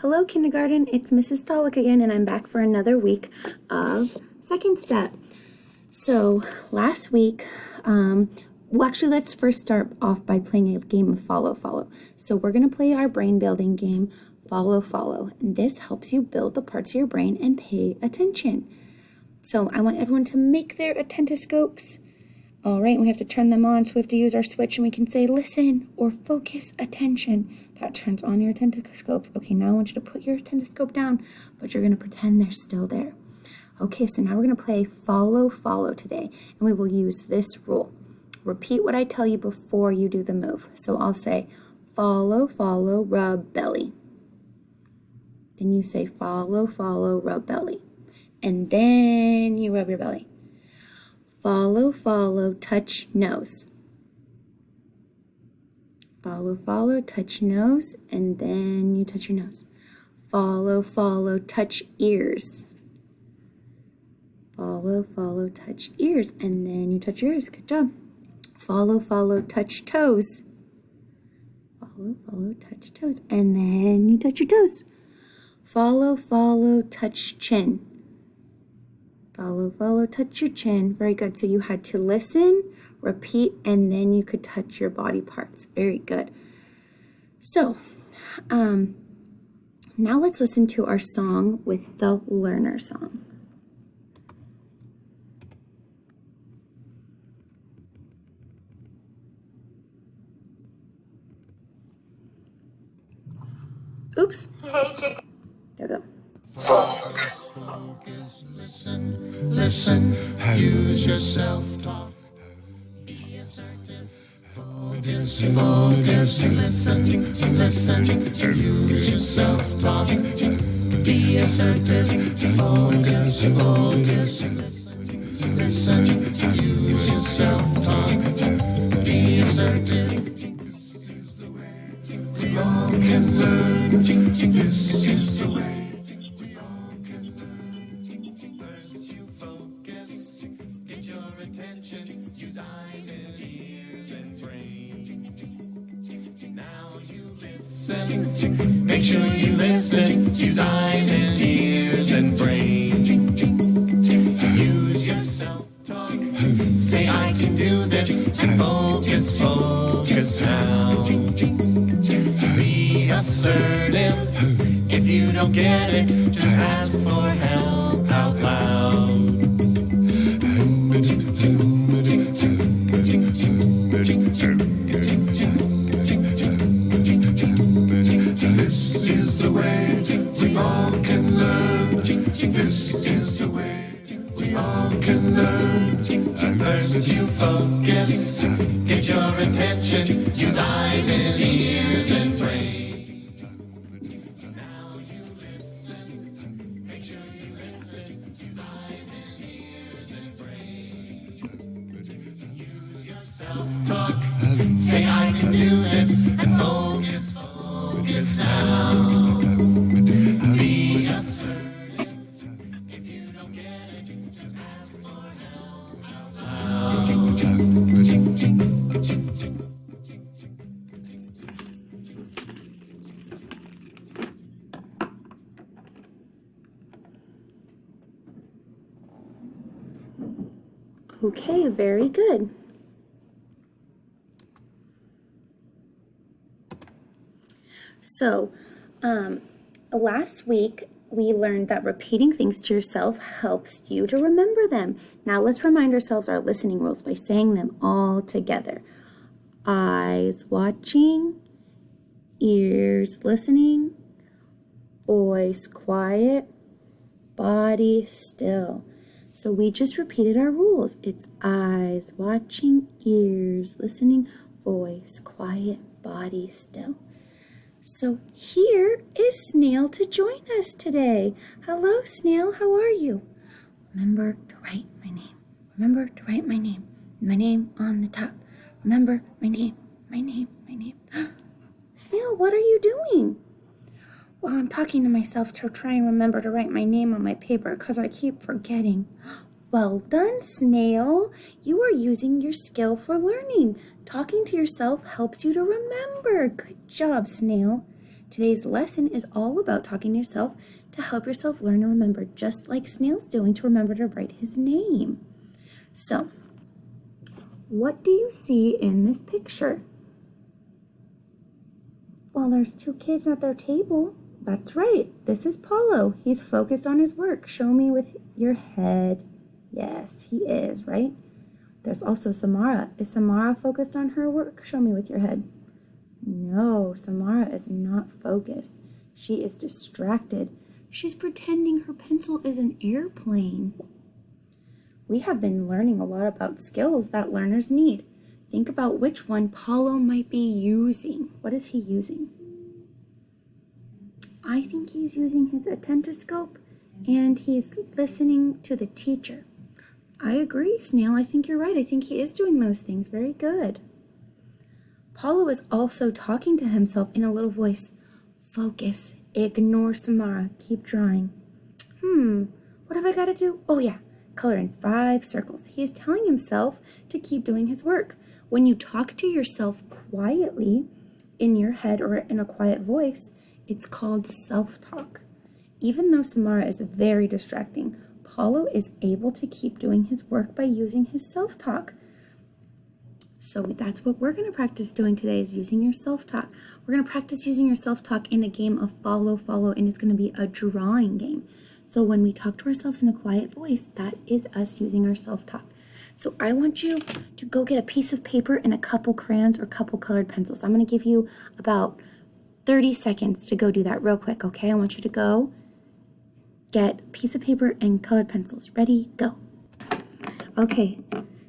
Hello, kindergarten. It's Mrs. Stolwick again, and I'm back for another week of second step. So last week, let's first start off by playing a game of follow. So we're going to play our brain building game, follow. And this helps you build the parts of your brain and pay attention. So I want everyone to make their attentoscopes. All right, we have to turn them on, so we have to use our switch, and we can say listen or focus attention. That turns on your attentoscopes. Okay, now I want you to put your attentoscope down, but you're going to pretend they're still there. Okay, so now we're going to play follow today, and we will use this rule. Repeat what I tell you before you do the move. So I'll say follow, rub belly. Then you say follow, rub belly. And then you rub your belly. Follow, touch nose. Follow, touch nose, and then you touch your nose. Follow, touch ears. Follow, touch ears, and then you touch your ears. Good job. Follow, touch toes. Follow, touch toes, and then you touch your toes. Follow, touch chin. Follow, touch your chin. Very good. So you had to listen, repeat, and then you could touch your body parts. Very good. So, now let's listen to our song with the learner song. Oops. Hey, chick. There we go. Focus, listen, use your self-talk. Be assertive. Focus, listen, use your self-talk. Be assertive. Focus, listen, use your self-talk. Be assertive. We all can learn. This is the way. Use eyes and ears and brain. Now you listen. Make sure you listen.Use eyes and ears and brain. Use your self-talk. Say I can do this. And focus now. Be assertive. If you don't get it, just ask for help out loud. This is the way we all can learn. This is the way we all can learn. First you focus, get your attention, use eyes and ears and brain. Now you listen, make sure you listen, use eyes and ears and brain. Use your self-talk, say I can do this, and focus now. Be assertive. If you don't get it, just ask for help out loud. Okay, very good. So, last week we learned that repeating things to yourself helps you to remember them. Now let's remind ourselves our listening rules by saying them all together. Eyes watching, ears listening, voice quiet, body still. So we just repeated our rules. It's eyes watching, ears listening, voice quiet, body still. So here is Snail to join us today. Hello, Snail. How are you? Remember to write my name. Remember to write my name. My name on the top. Remember my name. Snail, what are you doing? Well, I'm talking to myself to try and remember to write my name on my paper because I keep forgetting. Well done, Snail. You are using your skill for learning. Talking to yourself helps you to remember. Good job, Snail. Today's lesson is all about talking to yourself to help yourself learn and remember, just like Snail's doing to remember to write his name. So, what do you see in this picture? Well, there's two kids at their table. That's right. This is Paulo. He's focused on his work. Show me with your head. Yes, he is, right? There's also Samara. Is Samara focused on her work? Show me with your head. No, Samara is not focused. She is distracted. She's pretending her pencil is an airplane. We have been learning a lot about skills that learners need. Think about which one Paulo might be using. What is he using? I think he's using his attentoscope and he's listening to the teacher. I agree, Snail. I think you're right. I think he is doing those things. Very good. Paulo is also talking to himself in a little voice. Focus. Ignore Samara. Keep drawing. What have I got to do? Oh yeah, color in 5 circles. He is telling himself to keep doing his work. When you talk to yourself quietly in your head or in a quiet voice, it's called self-talk. Even though Samara is very distracting, Paulo is able to keep doing his work by using his self-talk. So that's what we're going to practice doing today, is using your self-talk. We're going to practice using your self-talk in a game of follow, and it's going to be a drawing game. So when we talk to ourselves in a quiet voice, that is us using our self-talk. So I want you to go get a piece of paper and a couple crayons or a couple colored pencils. I'm going to give you about 30 seconds to go do that real quick, okay? I want you to go get a piece of paper and colored pencils. Ready? Go. Okay.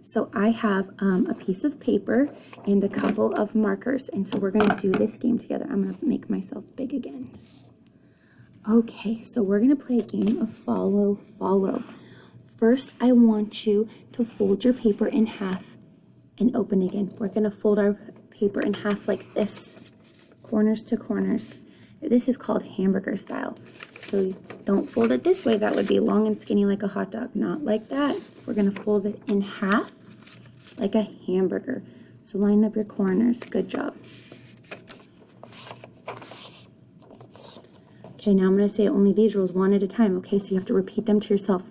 So I have a piece of paper and a couple of markers, and so we're going to do this game together. I'm going to make myself big again. Okay, so we're going to play a game of follow. First, I want you to fold your paper in half and open again. We're going to fold our paper in half like this, corners to corners. This is called Hamburger Style. So don't fold it this way. That would be long and skinny like a hot dog. Not like that. We're going to fold it in half like a hamburger. So line up your corners. Good job. Okay, now I'm going to say only these rules one at a time. Okay, so you have to repeat them to yourself.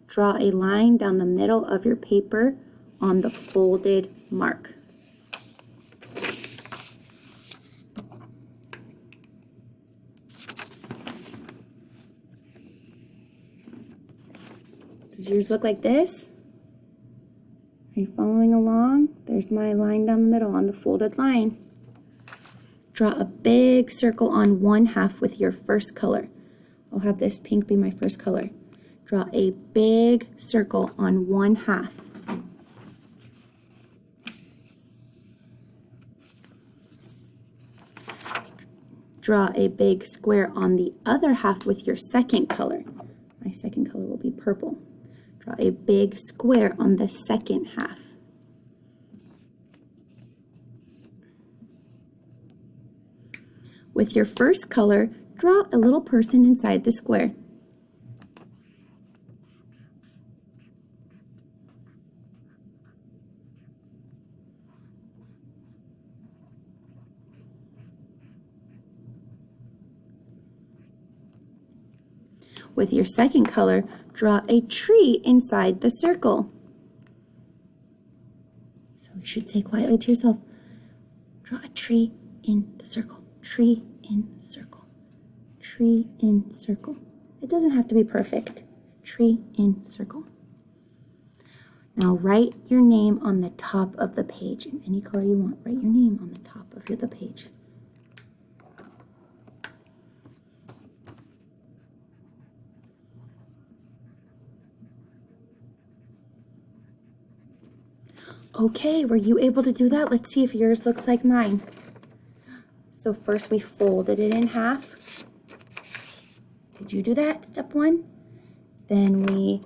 Draw a line down the middle of your paper on the folded mark. Does yours look like this? Are you following along? There's my line down the middle on the folded line. Draw a big circle on one half with your first color. I'll have this pink be my first color. Draw a big circle on one half. Draw a big square on the other half with your second color. My second color will be purple. Draw a big square on the second half. With your first color, draw a little person inside the square. With your second color, draw a tree inside the circle. So you should say quietly to yourself, draw a tree in the circle. Tree in circle. Tree in circle. It doesn't have to be perfect. Tree in circle. Now write your name on the top of the page in any color you want. Write your name on the top of the page. Okay, were you able to do that? Let's see if yours looks like mine. So first we folded it in half. Did you do that? Step 1. Then we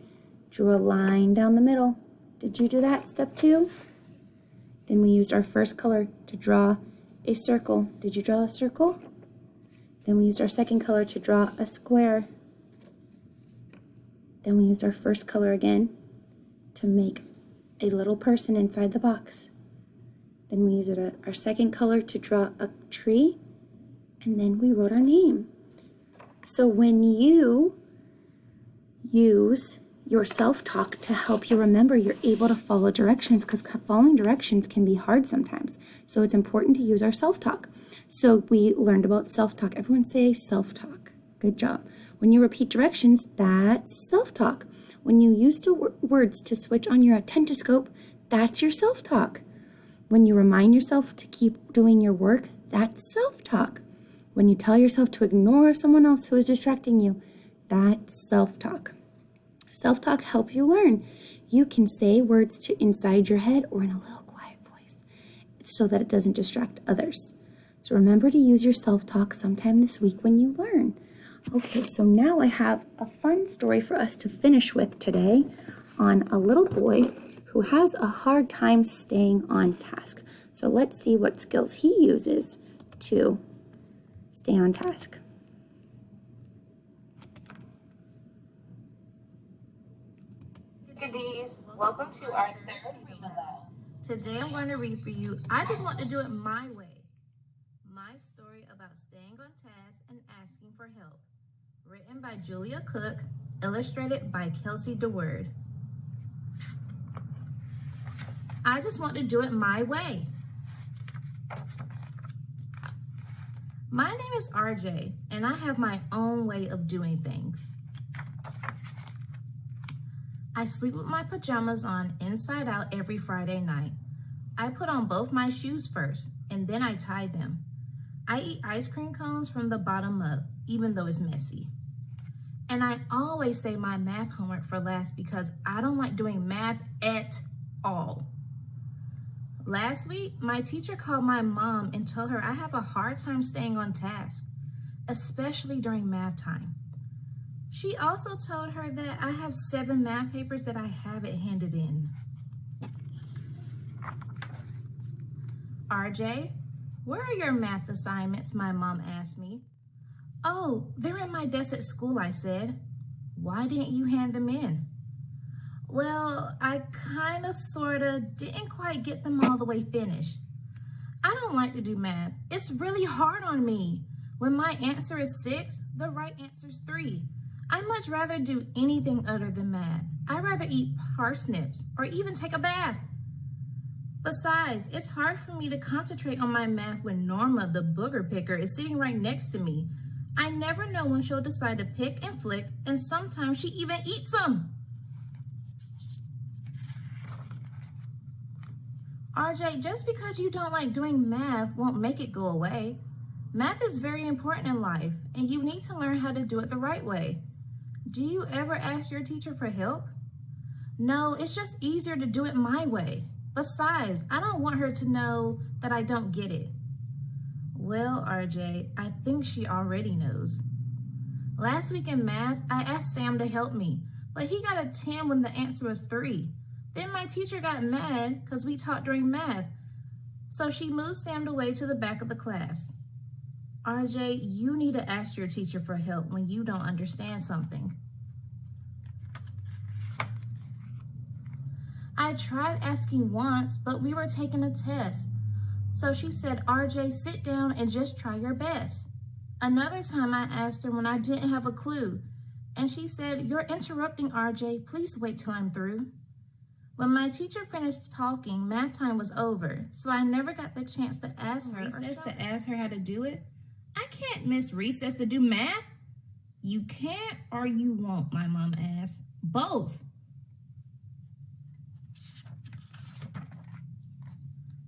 drew a line down the middle. Did you do that? Step 2. Then we used our first color to draw a circle. Did you draw a circle? Then we used our second color to draw a square. Then we used our first color again to make a little person inside the box. Then we used our second color to draw a tree. and then we wrote our name. So when you use your self-talk to help you remember, you're able to follow directions, because following directions can be hard sometimes. So it's important to use our self-talk. So we learned about self-talk. Everyone say self-talk. Good job. When you repeat directions, that's self-talk. When you use words to switch on your attentoscope, that's your self-talk. When you remind yourself to keep doing your work, that's self-talk. When you tell yourself to ignore someone else who is distracting you, that's self-talk. Self-talk helps you learn. You can say words to inside your head or in a little quiet voice so that it doesn't distract others. So remember to use your self-talk sometime this week when you learn. Okay, so now I have a fun story for us to finish with today on a little boy who has a hard time staying on task. So let's see what skills he uses to stay on task. Goodies, welcome to our third read aloud. Today I'm going to read for you I Just Want to Do It My Way. My story about staying on task and asking for help. Written by Julia Cook, illustrated by Kelsey DeWord. I just want to do it my way. My name is RJ, and I have my own way of doing things. I sleep with my pajamas on inside out every Friday night. I put on both my shoes first, and then I tie them. I eat ice cream cones from the bottom up, even though it's messy. And I always say my math homework for last because I don't like doing math at all. Last week, my teacher called my mom and told her I have a hard time staying on task, especially during math time. She also told her that I have 7 math papers that I haven't handed in. RJ, where are your math assignments? My mom asked me. Oh, they're in my desk at school, I said. Why didn't you hand them in? Well, I sorta didn't quite get them all the way finished. I don't like to do math. It's really hard on me. When my answer is 6, the right answer is 3. I'd much rather do anything other than math. I'd rather eat parsnips or even take a bath. Besides, it's hard for me to concentrate on my math when Norma, the booger picker, is sitting right next to me. I never know when she'll decide to pick and flick, and sometimes she even eats them. RJ, just because you don't like doing math won't make it go away. Math is very important in life, and you need to learn how to do it the right way. Do you ever ask your teacher for help? No, it's just easier to do it my way. Besides, I don't want her to know that I don't get it. Well, RJ, I think she already knows. Last week in math, I asked Sam to help me, but he got a 10 when the answer was 3. Then my teacher got mad because we taught during math, so she moved Sam away to the back of the class. RJ, you need to ask your teacher for help when you don't understand something. I tried asking once, but we were taking a test. So she said, RJ, sit down and just try your best. Another time I asked her when I didn't have a clue, and she said, you're interrupting, RJ. Please wait till I'm through. When my teacher finished talking, math time was over, so I never got the chance to ask her how to do it. I can't miss recess to do math. You can't or you won't, my mom asked. Both.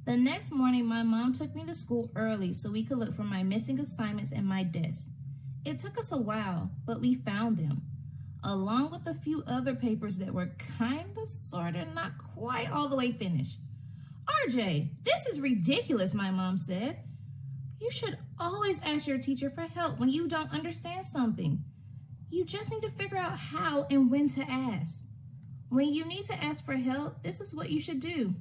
The next morning, my mom took me to school early so we could look for my missing assignments in my desk. It took us a while, but we found them, along with a few other papers that were sorta, not quite all the way finished. RJ, this is ridiculous, my mom said. You should always ask your teacher for help when you don't understand something. You just need to figure out how and when to ask. When you need to ask for help, this is what you should do.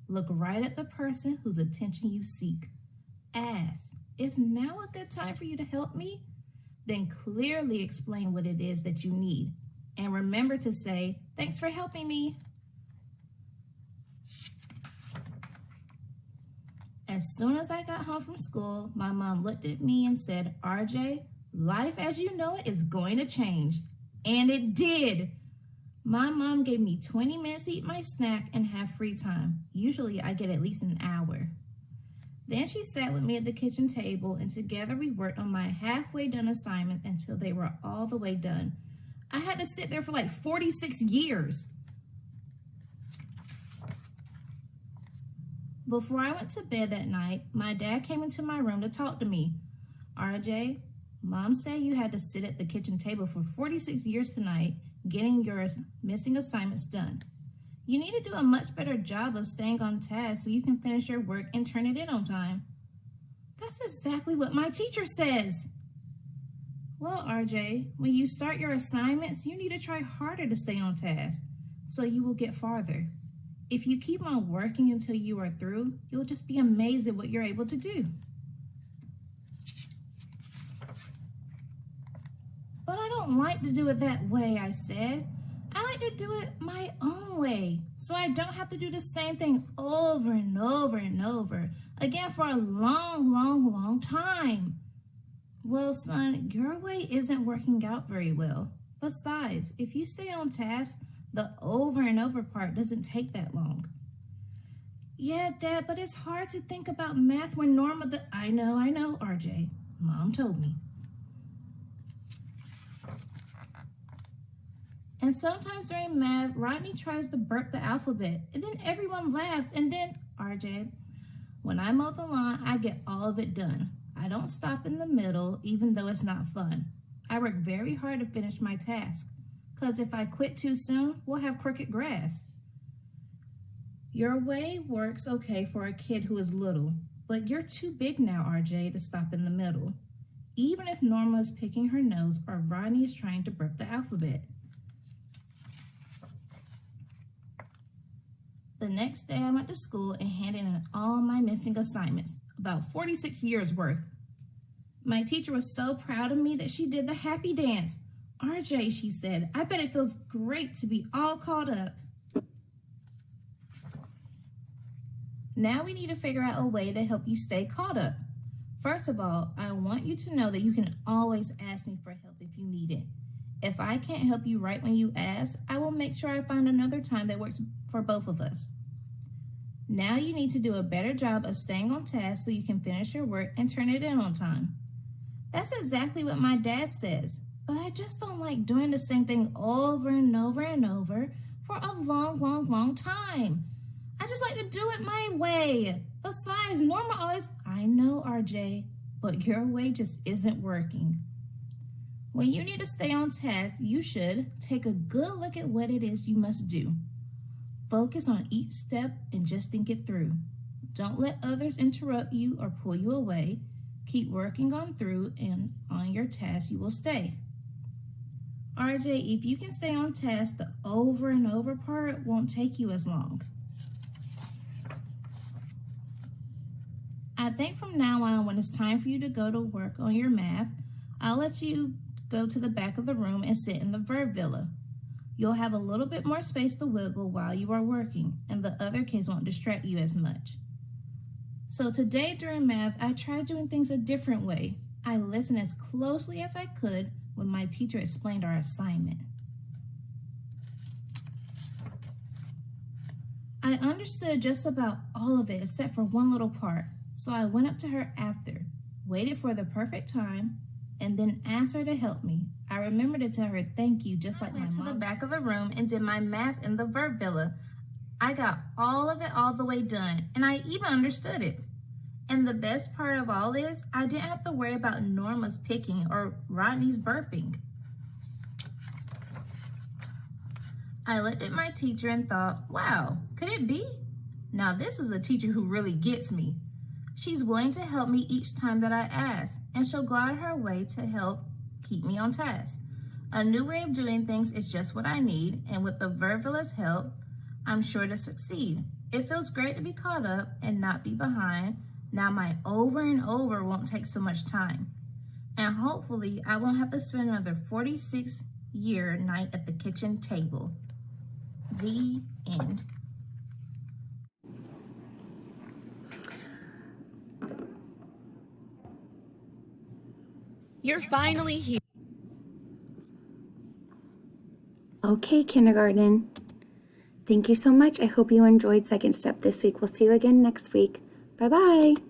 Look right at the person whose attention you seek. Ask, is now a good time for you to help me? Then clearly explain what it is that you need. And remember to say, thanks for helping me. As As soon as I got home from school, my mom looked at me and said, RJ, life as you know it is going to change. And it did. My mom gave me 20 minutes to eat my snack and have free time. Usually I get at least an hour. Then she sat with me at the kitchen table and together we worked on my halfway done assignments until they were all the way done. I had to sit there for like 46 years. Before I went to bed that night, my dad came into my room to talk to me. RJ, Mom said you had to sit at the kitchen table for 46 years tonight, getting your missing assignments done. You need to do a much better job of staying on task so you can finish your work and turn it in on time. That's exactly what my teacher says. Well, RJ, when you start your assignments, you need to try harder to stay on task so you will get farther. If you keep on working until you are through, you'll just be amazed at what you're able to do. But I don't like to do it that way, I said. I like to do it my own way, so I don't have to do the same thing over and over and over again for a long time. Well, son, your way isn't working out very well. Besides, if you stay on task, the over and over part doesn't take that long. Yeah, Dad, but it's hard to think about math when I know, RJ. Mom told me. And sometimes during math, Rodney tries to burp the alphabet, and then everyone laughs, and then, RJ, when I mow the lawn, I get all of it done. I don't stop in the middle, even though it's not fun. I work very hard to finish my task, because if I quit too soon, we'll have crooked grass. Your way works okay for a kid who is little, but you're too big now, RJ, to stop in the middle, even if Norma is picking her nose or Rodney is trying to burp the alphabet. The next day I went to school and handed in all my missing assignments, about 46 years worth. My teacher was so proud of me that she did the happy dance. RJ, she said, I bet it feels great to be all caught up. Now we need to figure out a way to help you stay caught up. First of all, I want you to know that you can always ask me for help if you need it. If I can't help you right when you ask, I will make sure I find another time that works for both of us. Now you need to do a better job of staying on task so you can finish your work and turn it in on time. That's exactly what my dad says, but I just don't like doing the same thing over and over and over for a long time. I just like to do it my way. Besides, Norma always, I know, RJ, but your way just isn't working. When you need to stay on task, you should take a good look at what it is you must do. Focus on each step and just think it through. Don't let others interrupt you or pull you away. Keep working on through, and on your task you will stay. RJ, if you can stay on task, the over and over part won't take you as long. I think from now on, when it's time for you to go to work on your math, I'll let you go to the back of the room and sit in the verb villa. You'll have a little bit more space to wiggle while you are working, and the other kids won't distract you as much. So today during math, I tried doing things a different way. I listened as closely as I could when my teacher explained our assignment. I understood just about all of it except for one little part, so I went up to her after, waited for the perfect time, and then asked her to help me. I remembered to tell her thank you, just like my mom. I went to the back of the room and did my math in the verb villa. I got all of it all the way done, and I even understood it. And the best part of all is, I didn't have to worry about Norma's picking or Rodney's burping. I looked at my teacher and thought, wow, could it be? Now this is a teacher who really gets me. She's willing to help me each time that I ask, and she'll go out of her way to help keep me on task. A new way of doing things is just what I need, and with the verb villa's help, I'm sure to succeed. It feels great to be caught up and not be behind. Now my over and over won't take so much time. And hopefully I won't have to spend another 46-year night at the kitchen table. The end. You're finally here. Okay, kindergarten. Thank you so much. I hope you enjoyed second step this week. We'll see you again next week. Bye-bye.